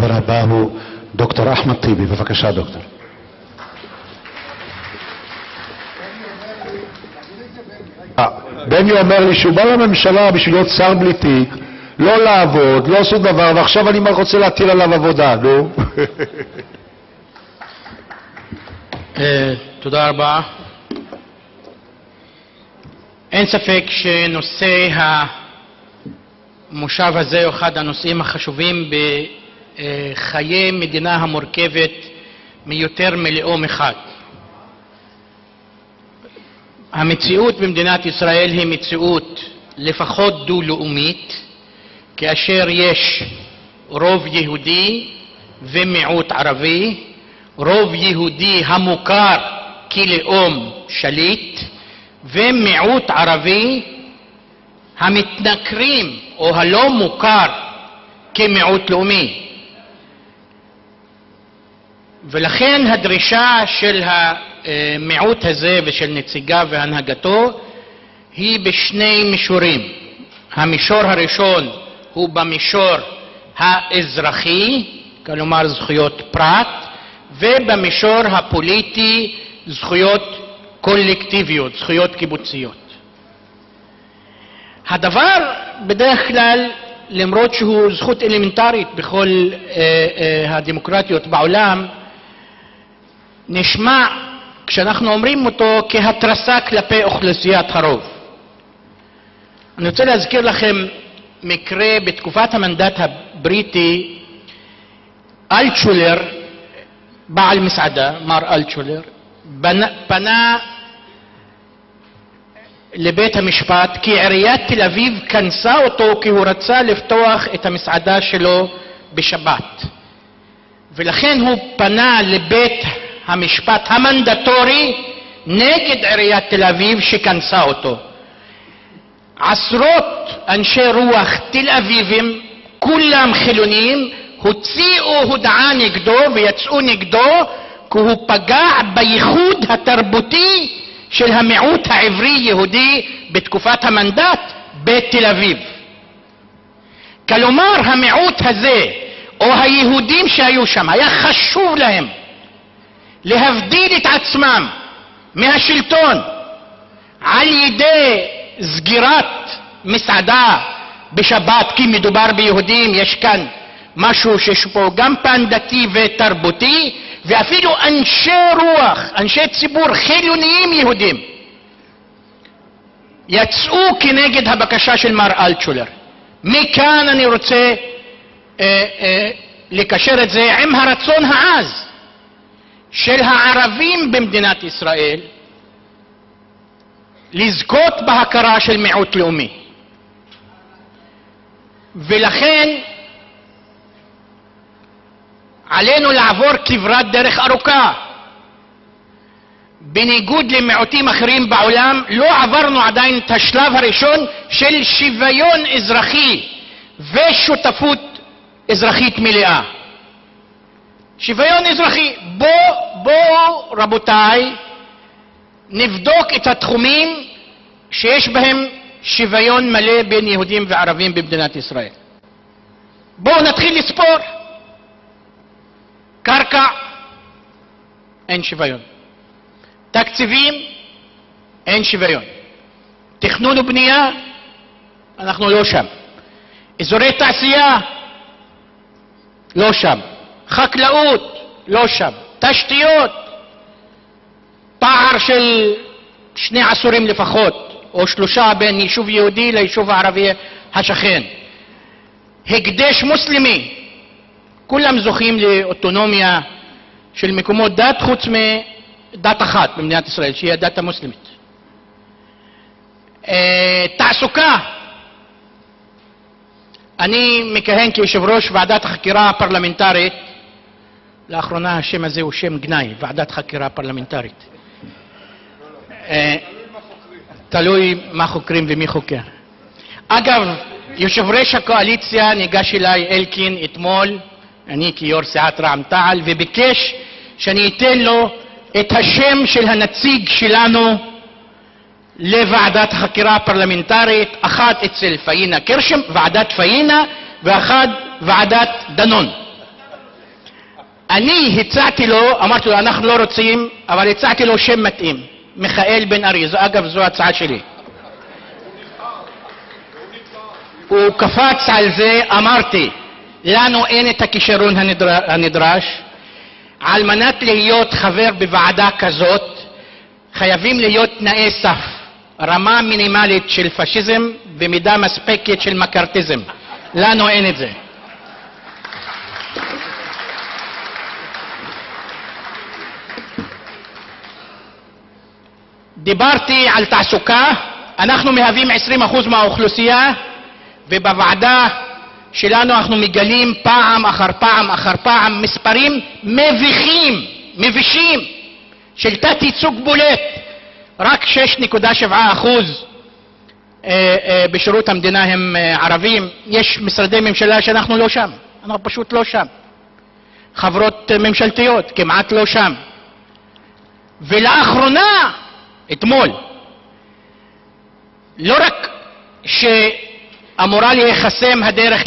הדובר הבא הוא דוקטור אחמד טיבי. בבקשה דוקטור. בני אומר לי שהוא בא לממשלה בשביל להיות שר בלי תיק, לא לעבוד, לא עשו דבר, ועכשיו אני רוצה להטיל עליו עבודה, נו. תודה רבה. אין ספק שנושא המושב הזה הוא אחד הנושאים החשובים בחיי מדינה המורכבת מיותר מלאום אחד. המציאות במדינת ישראל היא מציאות לפחות דו-לאומית, כאשר יש רוב יהודי ומיעוט ערבי, רוב יהודי המוכר כלאום שליט, ומיעוט ערבי המתנכרים או הלא מוכר כמיעוט לאומי. ולכן הדרישה של המיעוט הזה ושל נציגיו והנהגתו היא בשני מישורים. המישור הראשון הוא במישור האזרחי, כלומר זכויות פרט, ובמישור הפוליטי זכויות קולקטיביות, זכויות קיבוציות. הדבר בדרך כלל, למרות שהוא זכות אלמנטרית בכל הדמוקרטיות בעולם, נשמע כשאנחנו אומרים אותו כהתרסה כלפי אוכלוסיית הרוב. אני רוצה להזכיר לכם מקרה בתקופת המנדט הבריטי. אלטשולר, בעל מסעדה, מר אלטשולר, פנה לבית המשפט כי עיריית תל אביב כנסה אותו כי הוא רצה לפתוח את המסעדה שלו בשבת, ולכן הוא פנה לבית המשפט המנדטורי נגד עיריית תל אביב שכנסה אותו. עשרות אנשי רוח תל אביבים, כולם חילונים, הוציאו הודעה נגדו ויצאו נגדו כי הוא פגע בייחוד התרבותי של המיעוט העברי יהודי בתקופת המנדט בתל אביב. כלומר המיעוט הזה או היהודים שהיו שם היה חשוב להם להבדיל את עצמם מהשלטון על ידי סגירת מסעדה בשבת כי מדובר ביהודים. יש כאן משהו שיש פה גם פן דתי ותרבותי, ואפילו אנשי רוח, אנשי ציבור חילוניים יהודים יצאו כנגד הבקשה של מר אלטשולר. מכאן אני רוצה לקשר את זה עם הרצון העז של הערבים במדינת ישראל לזכות בהכרה של מיעוט לאומי. ולכן עלינו לעבור כברת דרך ארוכה. בניגוד למיעוטים אחרים בעולם, לא עברנו עדיין את השלב הראשון של שוויון אזרחי ושותפות אזרחית מלאה. שוויון אזרחי. בוא רבותיי נבדוק את התחומים שיש בהם שוויון מלא בין יהודים וערבים במדינת ישראל. בואו נתחיל לספור. קרקע, אין שוויון. תקציבים, אין שוויון. תכנון ובנייה, אנחנו לא שם. אזורי תעשייה, לא שם. חקלאות, לא שם. תשתיות, פער של 2 עשורים לפחות, או 3 בין יישוב יהודי ליישוב הערבי השכן. הקדש מוסלמי, כולם זוכים לאוטונומיה של מקומות דת חוץ מדת אחת במדינת ישראל שהיא הדת המוסלמית. תעסוקה, אני מכהן כיושב ראש ועדת החקירה הפרלמנטרית. לאחרונה השם הזה הוא שם גנאי, ועדת חקירה פרלמנטרית. תלוי מה חוקרים ומי חוקר. אגב, יושב ראש הקואליציה ניגש אליי אלקין אתמול, אני כיו"ר סיעת רע"ם תע"ל, וביקש שאני אתן לו את השם של הנציג שלנו לוועדת החקירה הפרלמנטרית, אחת אצל פאינה קירשם, ועדת פאינה, ואחת ועדת דנון. אני הצעתי לו, אמרתי לו אנחנו לא רוצים, אבל הצעתי לו שם מתאים, מיכאל בן ארי. אגב זו הצעה שלי. הוא קפץ על זה. אמרתי לנו אין את הכישרון הנדרש. על מנת להיות חבר בוועדה כזאת חייבים להיות תנאי סף, רמה מינימלית של פשיזם ומידה מספקת של מקרתיזם. לנו אין את זה. דיברתי על תעסוקה. אנחנו מהווים 20% מהאוכלוסייה, ובוועדה שלנו אנחנו מגלים פעם אחר פעם אחר פעם מספרים מבישים של תת ייצוג בולט. רק 6.7% בשירות המדינה הם ערבים. יש משרדי ממשלה שאנחנו לא שם, אנחנו פשוט לא שם. חברות ממשלתיות כמעט לא שם. ולאחרונה, אתמול, לא רק שאמורה להיחסם הדרך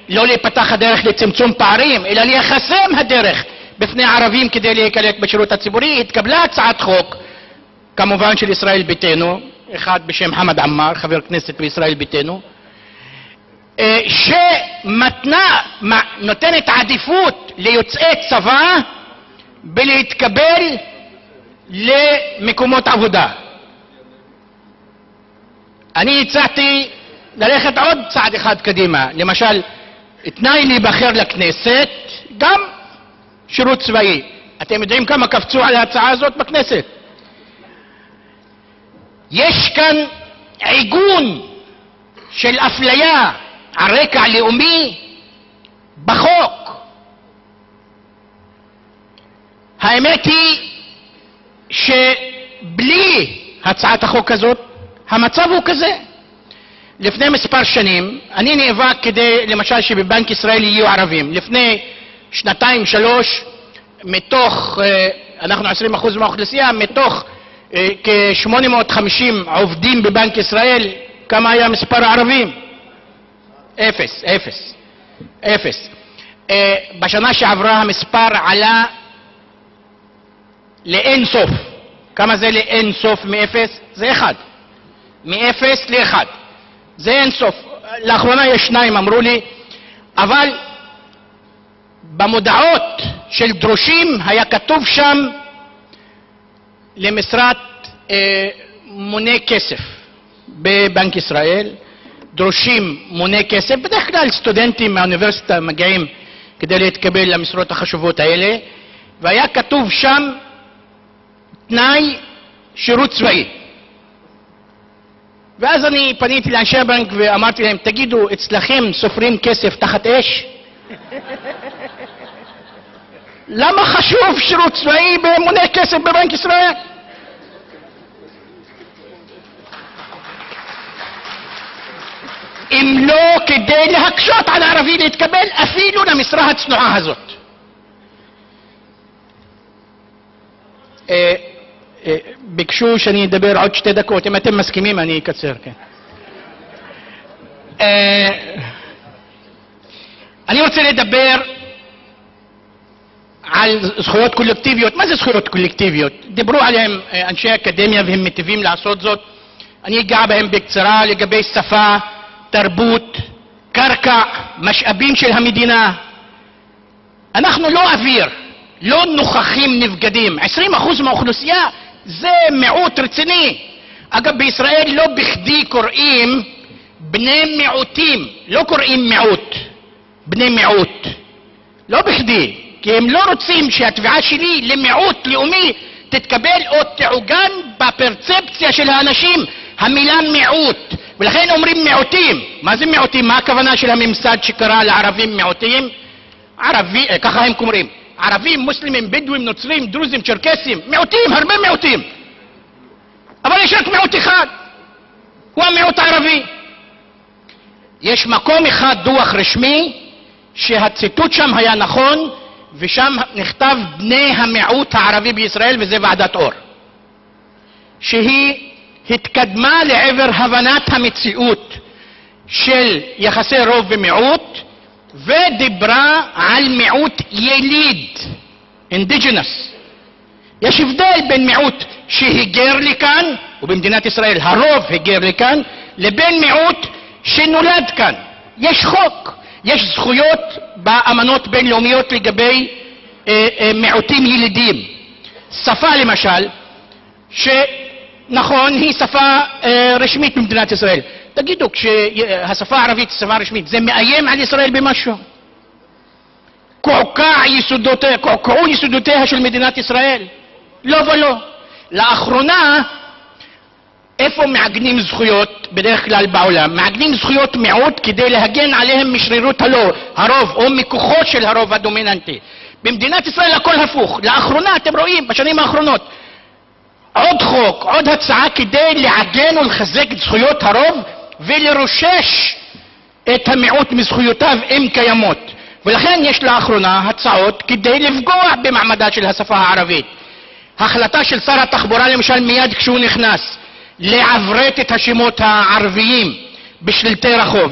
לא להיפתח הדרך לצמצום פערים, אלא להיחסם הדרך בפני ערבים כדי להיקלט בשירות הציבורי, התקבלה הצעת חוק, כמובן של ישראל ביתנו, אחד בשם חמד עמאר, חבר כנסת בישראל ביתנו, שנותנת עדיפות ליוצאי צבא בלהתקבל למקומות עבודה. אני הצעתי ללכת עוד צעד אחד קדימה, למשל תנאי להיבחר לכנסת גם שירות צבאי. אתם יודעים כמה קפצו על ההצעה הזאת בכנסת? יש כאן עיגון של אפליה על רקע לאומי בחוק. האמת היא שבלי הצעת החוק הזאת המצב הוא כזה. לפני מספר שנים אני נאבק כדי למשל שבבנק ישראל יהיו ערבים. לפני 2-3 מתוך, אנחנו 20% מהאוכלוסייה, מתוך כ-850 עובדים בבנק ישראל, כמה היה מספר הערבים? 0. בשנה שעברה המספר עלה לאין סוף. כמה זה לאין סוף מ-0? זה 1. מ-0 ל-1. זה אין סוף. לאחרונה יש 2 אמרו לי, אבל במודעות של דרושים היה כתוב שם למשרת מונה כסף בבנק ישראל. דרושים מונה כסף, בדרך כלל סטודנטים מהאוניברסיטה מגיעים כדי להתקבל למשרות החשובות האלה, והיה כתוב שם תנאי שירות צבאי. ואז אני פניתי לאנשי הבנק ואמרתי להם, תגידו, אצלכם סופרים כסף תחת אש? למה חשוב שירות צבאי במונה כסף בבנק ישראל? אם לא כדי להקשות על הערבי להתקבל אפילו למשרה הצנועה הזאת. ביקשו שאני אדבר עוד 2 דקות, אם אתם מסכימים אני אקצר. כן. אני רוצה לדבר על זכויות קולקטיביות. מה זה זכויות קולקטיביות? דיברו עליהם אנשי אקדמיה והם מטיבים לעשות זאת. אני אגע בהם בקצרה. לגבי שפה, תרבות, קרקע, משאבים של המדינה. אנחנו לא אוויר, לא נוכחים נבגדים. 20% מהאוכלוסייה זה מיעוט רציני. אגב, בישראל לא בכדי קוראים בני מיעוטים, לא קוראים מיעוט, בני מיעוט. לא בכדי, כי הם לא רוצים שהתביעה שלי למיעוט לאומי תתקבל או תעוגן בפרצפציה של האנשים, המילה מיעוט. ולכן אומרים מיעוטים. מה זה מיעוטים? מה הכוונה של הממסד שקרא לערבים מיעוטים? ערבי, ככה הם קוראים. ערבים, מוסלמים, בדואים, נוצרים, דרוזים, צ'רקסים, מיעוטים, הרבה מיעוטים. אבל יש רק מיעוט אחד, הוא המיעוט הערבי. יש מקום אחד, דוח רשמי, שהציטוט שם היה נכון, ושם נכתב בני המיעוט הערבי בישראל, וזה ועדת אור. שהיא התקדמה לעבר הבנת המציאות של יחסי רוב ומיעוט, ודיברה על מיעוט יליד. indigenous. יש הבדל בין מיעוט שהיגר לכאן, ובמדינת ישראל הרוב היגר לכאן, לבין מיעוט שנולד כאן. יש חוק, יש זכויות באמנות בינלאומיות לגבי מיעוטים ילידים. שפה למשל, שנכון היא שפה רשמית במדינת ישראל. תגידו, כשהשפה הערבית היא שפה רשמית, זה מאיים על ישראל במשהו? קועקעו יסודותיה של מדינת ישראל? לא ולא. לאחרונה, איפה מעגנים זכויות בדרך כלל בעולם? מעגנים זכויות מיעוט כדי להגן עליהם משרירות הרוב או מכוחו של הרוב הדומיננטי. במדינת ישראל הכל הפוך. לאחרונה אתם רואים בשנים האחרונות עוד חוק, עוד הצעה כדי לעגן ולחזק את זכויות הרוב ולרושש את המיעוט מזכויותיו אם קיימות. ולכן יש לאחרונה הצעות כדי לפגוע במעמדה של השפה הערבית. החלטה של שר התחבורה למשל מיד כשהוא נכנס לעברת את השמות הערביים בשלטי רחוב.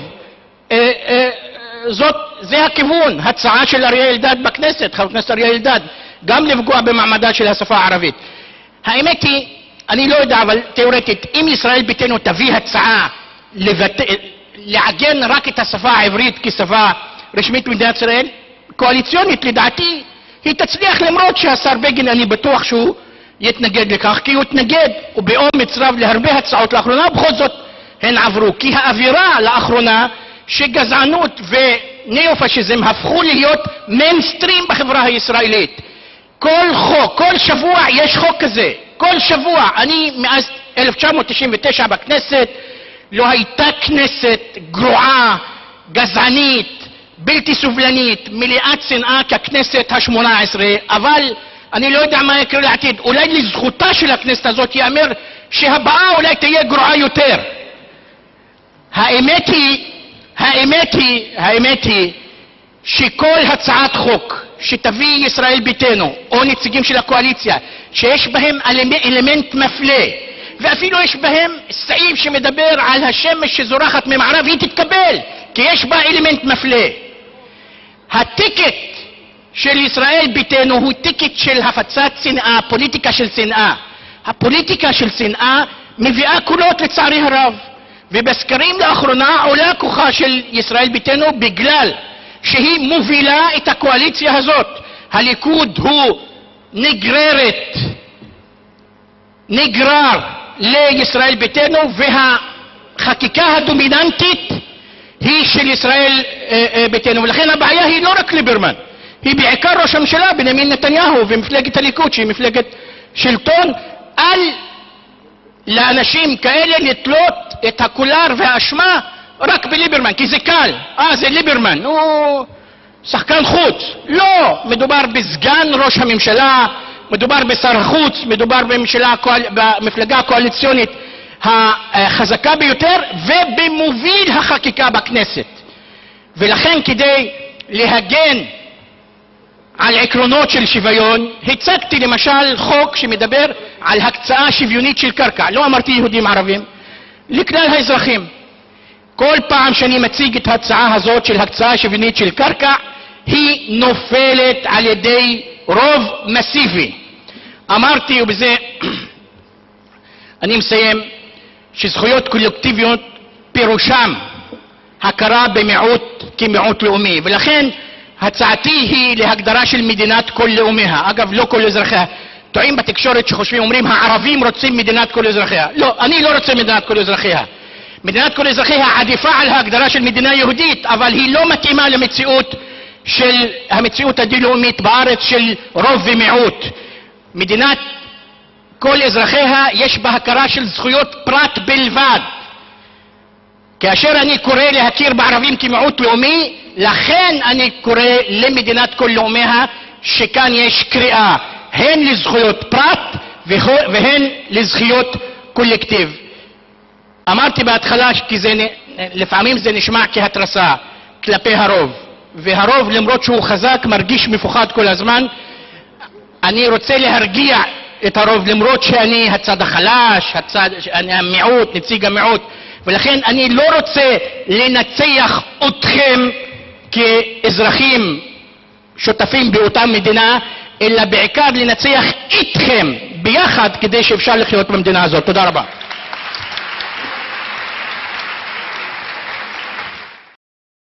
זה הכיוון, הצעה של אריה אלדד בכנסת, חבר הכנסת אריה אלדד, גם לפגוע במעמדה של השפה הערבית. האמת היא, אני לא יודע, אבל תיאורטית, אם ישראל ביתנו תביא הצעה לעגן רק את השפה העברית כשפה רשמית במדינת ישראל, קואליציונית לדעתי, היא תצליח למרות שהשר בגין, אני בטוח שהוא יתנגד לכך, כי הוא התנגד ובאומץ רב להרבה הצעות לאחרונה, בכל זאת הן עברו. כי האווירה לאחרונה שגזענות וניאו-פשיזם הפכו להיות מיינסטרים בחברה הישראלית. כל שבוע יש חוק כזה. כל שבוע. אני מאז 1999 בכנסת, לא הייתה כנסת גרועה, גזענית, בלתי סובלנית, מלאת שנאה ככנסת ה-18, אבל אני לא יודע מה יקרה לעתיד. אולי לזכותה של הכנסת הזאת יאמר שהבאה אולי תהיה גרועה יותר. האמת היא שכל הצעת חוק שתביא ישראל ביתנו או נציגים של הקואליציה שיש בהם אלמנט מפלה ואפילו יש בהם סעיף שמדבר על השמש שזורחת ממערב, היא תתקבל כי יש בה אלמנט מפלה. הטיקט של ישראל ביתנו הוא טיקט של הפצת שנאה, פוליטיקה של שנאה. הפוליטיקה של שנאה מביאה קולות לצערי הרב, ובסקרים לאחרונה עולה כוחה של ישראל ביתנו בגלל שהיא מובילה את הקואליציה הזאת. הליכוד הוא נגרר לישראל ביתנו, והחקיקה הדומיננטית היא של ישראל ביתנו, ולכן הבעיה היא לא רק ליברמן, היא בעיקר ראש הממשלה בנימין נתניהו ומפלגת הליכוד שהיא מפלגת שלטון. אל לאנשים כאלה לתלות את הקולר והאשמה רק בליברמן, כי זה קל. זה ליברמן, הוא שחקן חוץ. לא, מדובר בסגן ראש הממשלה, מדובר בשר החוץ, מדובר במפלגה הקואליציונית החזקה ביותר ובמוביל החקיקה בכנסת. ולכן כדי להגן על עקרונות של שוויון, הצגתי למשל חוק שמדבר על הקצאה שוויונית של קרקע. לא אמרתי יהודים ערבים, לכלל האזרחים. כל פעם שאני מציג את ההצעה הזאת של הקצאה שוויונית של קרקע, היא נופלת על ידי רוב מסיבי. אמרתי, ובזה אני מסיים, שזכויות קולקטיביות פירושם הכרה במיעוט כמיעוט לאומי, ולכן הצעתי היא להגדרה של מדינת כל לאומיה. אגב, לא כל אזרחיה. טועים בתקשורת שחושבים, אומרים, הערבים רוצים מדינת כל אזרחיה. לא, אני לא רוצה מדינת כל אזרחיה. מדינת כל אזרחיה עדיפה על ההגדרה של מדינה יהודית, אבל היא לא מתאימה המציאות הדו-לאומית בארץ של רוב ומיעוט. מדינת כל אזרחיה יש בה הכרה של זכויות פרט בלבד. כאשר אני קורא להכיר בערבים כמיעוט לאומי, לכן אני קורא למדינת כל לאומיה, שכאן יש קריאה הן לזכויות פרט והן לזכויות קולקטיב. אמרתי בהתחלה כי לפעמים זה נשמע כהתרסה כלפי הרוב, והרוב למרות שהוא חזק מרגיש מפוחד כל הזמן. אני רוצה להרגיע את הרוב למרות שאני הצד החלש, אני המיעוט, נציג המיעוט, ולכן אני לא רוצה לנצח אתכם כאזרחים שותפים באותה מדינה, אלא בעיקר לנצח איתכם ביחד כדי שאפשר לחיות במדינה הזאת. תודה רבה.